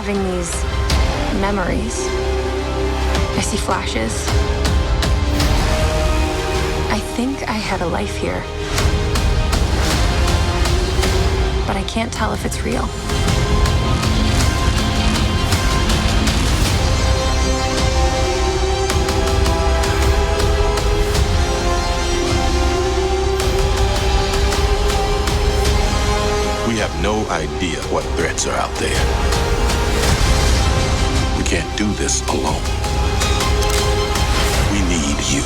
having these memories. I see flashes. I think I had a life here. But I can't tell if it's real. We have no idea what threats are out there. We can't do this alone. We need you.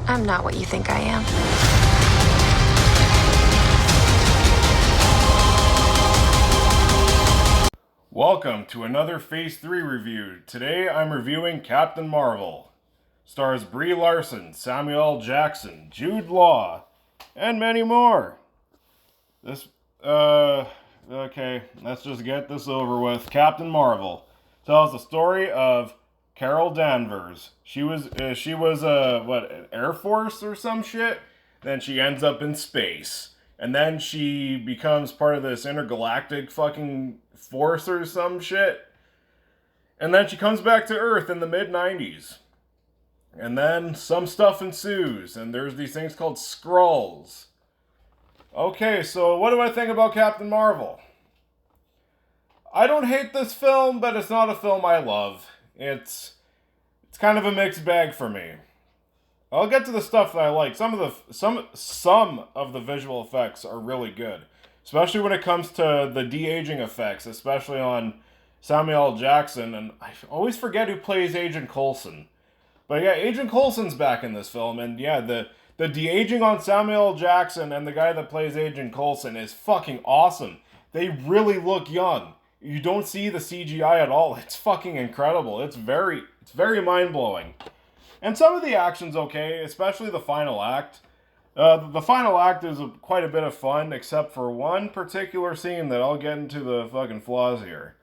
I'm not what you think I am. Welcome to another Phase 3 review. Today I'm reviewing Captain Marvel. Stars Brie Larson, Samuel L. Jackson, Jude Law, and many more. Okay, let's just get this over with. Captain Marvel tells the story of Carol Danvers. She was an Air Force or some shit? Then she ends up in space. And then she becomes part of this intergalactic fucking force or some shit. And then she comes back to Earth in the mid-90s. And then some stuff ensues, and there's these things called Skrulls. Okay, so what do I think about Captain Marvel? I don't hate this film, but it's not a film I love. It's kind of a mixed bag for me. I'll get to the stuff that I like. Some of the visual effects are really good, especially when it comes to the de-aging effects, especially on Samuel L. Jackson, and I always forget who plays Agent Coulson. But yeah, Agent Coulson's back in this film, and yeah, the de-aging on Samuel L. Jackson and the guy that plays Agent Coulson is fucking awesome. They really look young. You don't see the CGI at all. It's fucking incredible. It's very mind-blowing. And some of the action's okay, especially the final act. The final act is quite a bit of fun, except for one particular scene that I'll get into the fucking flaws here.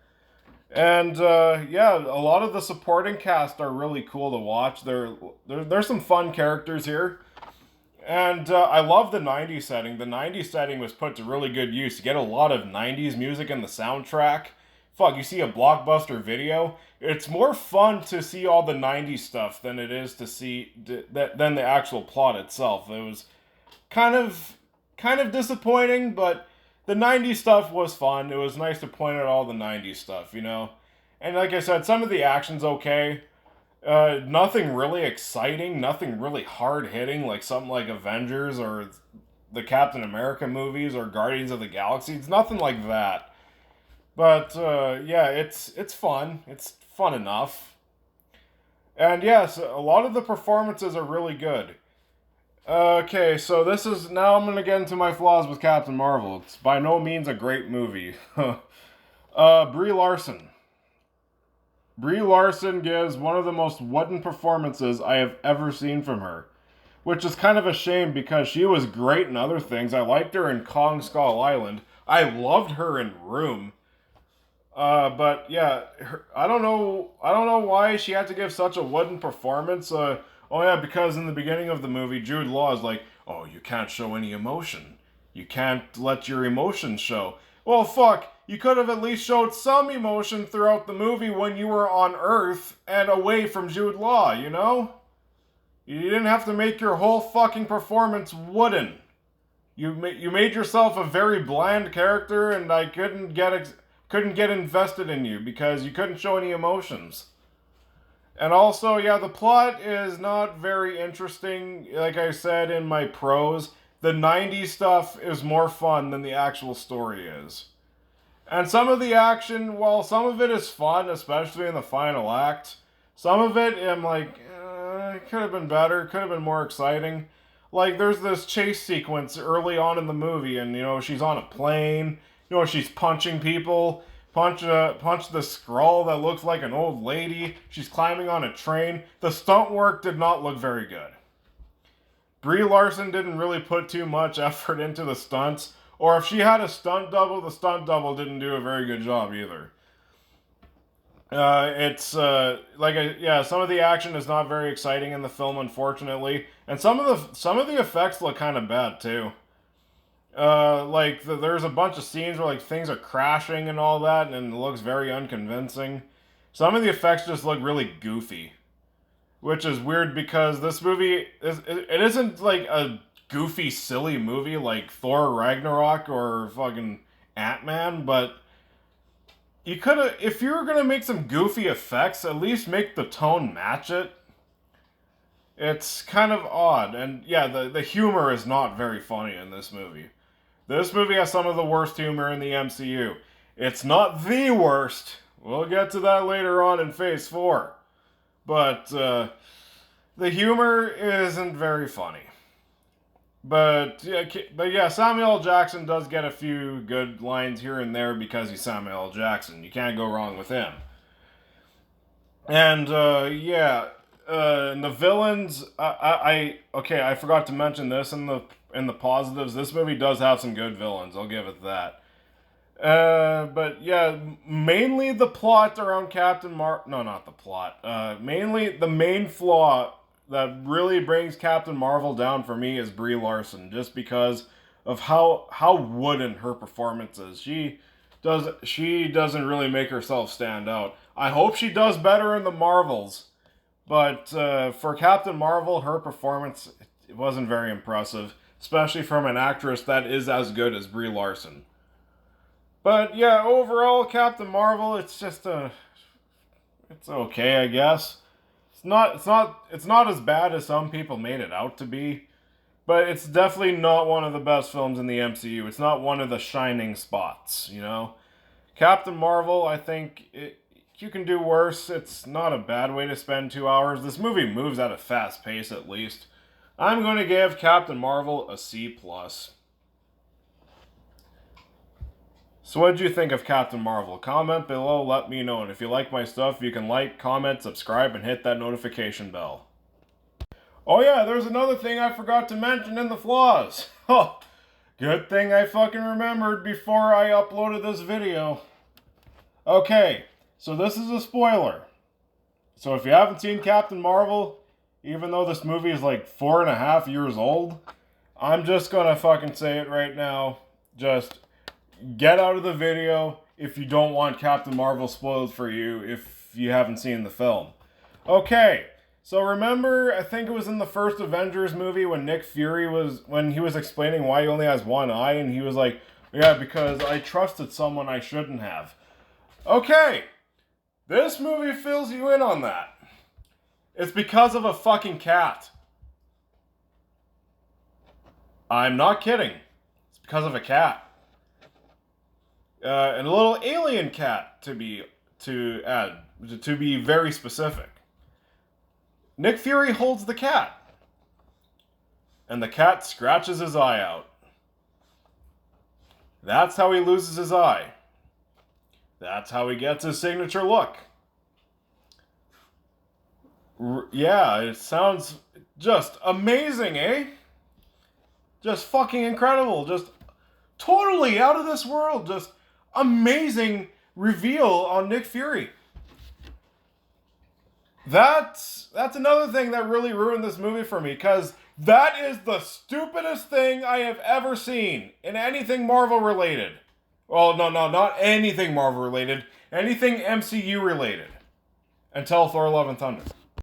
And, yeah, a lot of the supporting cast are really cool to watch. There's some fun characters here. And, I love the 90s setting. The 90s setting was put to really good use. You get a lot of 90s music in the soundtrack. Fuck, you see a Blockbuster Video. It's more fun to see all the 90s stuff than it is to see, than the actual plot itself. It was kind of disappointing, but the 90s stuff was fun. It was nice to point out all the 90s stuff, you know? And like I said, some of the action's okay. Nothing really exciting, nothing really hard-hitting, like something like Avengers or the Captain America movies or Guardians of the Galaxy. It's nothing like that. But, yeah, it's fun. It's fun enough. And yes, a lot of the performances are really good. Okay, so now I'm gonna get into my flaws with Captain Marvel. It's by no means a great movie. Brie Larson. Brie Larson gives one of the most wooden performances I have ever seen from her. Which is kind of a shame because she was great in other things. I liked her in Kong Skull Island. I loved her in Room. But yeah, I don't know why she had to give such a wooden performance. Oh yeah, because in the beginning of the movie, Jude Law is like, oh, you can't show any emotion. You can't let your emotions show. Well, fuck, you could have at least showed some emotion throughout the movie when you were on Earth and away from Jude Law, you know? You didn't have to make your whole fucking performance wooden. You made yourself a very bland character, and I couldn't get invested in you because you couldn't show any emotions. And also, yeah, the plot is not very interesting. Like I said in my pros, the 90s stuff is more fun than the actual story is. And some of the action, while some of it is fun, especially in the final act, some of it, I'm like, it could have been better, could have been more exciting. Like, there's this chase sequence early on in the movie, and, you know, she's on a plane, you know, she's punching people. Punch the Skrull that looks like an old lady. She's climbing on a train. The stunt work did not look very good. Brie Larson didn't really put too much effort into the stunts. Or if she had a stunt double, the stunt double didn't do a very good job either. Some of the action is not very exciting in the film, unfortunately, and some of the effects look kind of bad too. There's a bunch of scenes where like things are crashing and all that, and it looks very unconvincing. Some of the effects just look really goofy, which is weird because this movie it isn't like a goofy, silly movie like Thor Ragnarok or fucking Ant-Man, but you could have, if you were gonna make some goofy effects, at least make the tone match it. It's kind of odd, and yeah, the humor is not very funny in this movie. This movie has some of the worst humor in the MCU. It's not the worst. We'll get to that later on in Phase 4. But the humor isn't very funny. But yeah, Samuel L. Jackson does get a few good lines here and there because he's Samuel L. Jackson. You can't go wrong with him. And and the villains. I forgot to mention this in the positives. This movie does have some good villains. I'll give it that. But yeah, mainly the plot around No, not the plot. Mainly the main flaw that really brings Captain Marvel down for me is Brie Larson, just because of how wooden her performance is. She doesn't really make herself stand out. I hope she does better in the Marvels, but for Captain Marvel, her performance, it wasn't very impressive, especially from an actress that is as good as Brie Larson. But yeah, overall, Captain Marvel, it's okay, I guess. It's not as bad as some people made it out to be, but it's definitely not one of the best films in the MCU. It's not one of the shining spots, you know? Captain Marvel, I think you can do worse. It's not a bad way to spend 2 hours. This movie moves at a fast pace, at least. I'm going to give Captain Marvel a C+. So what did you think of Captain Marvel? Comment below, let me know. And if you like my stuff, you can like, comment, subscribe, and hit that notification bell. Oh yeah, there's another thing I forgot to mention in the flaws. Oh, good thing I fucking remembered before I uploaded this video. Okay, so this is a spoiler. So if you haven't seen Captain Marvel, even though this movie is like 4.5 years old, I'm just gonna fucking say it right now. Just get out of the video if you don't want Captain Marvel spoiled for you if you haven't seen the film. Okay, so remember, I think it was in the first Avengers movie when Nick Fury when he was explaining why he only has one eye, and he was like, yeah, because I trusted someone I shouldn't have. Okay, this movie fills you in on that. It's because of a fucking cat. I'm not kidding. It's because of a cat. And a little alien cat, to be very specific. Nick Fury holds the cat, and the cat scratches his eye out. That's how he loses his eye. That's how he gets his signature look. Yeah, it sounds just amazing, eh? Just fucking incredible. Just totally out of this world. Just amazing reveal on Nick Fury. That's another thing that really ruined this movie for me, because that is the stupidest thing I have ever seen in anything Marvel related. Well, no, not anything Marvel related. Anything MCU related. Until Thor Love and Thunder.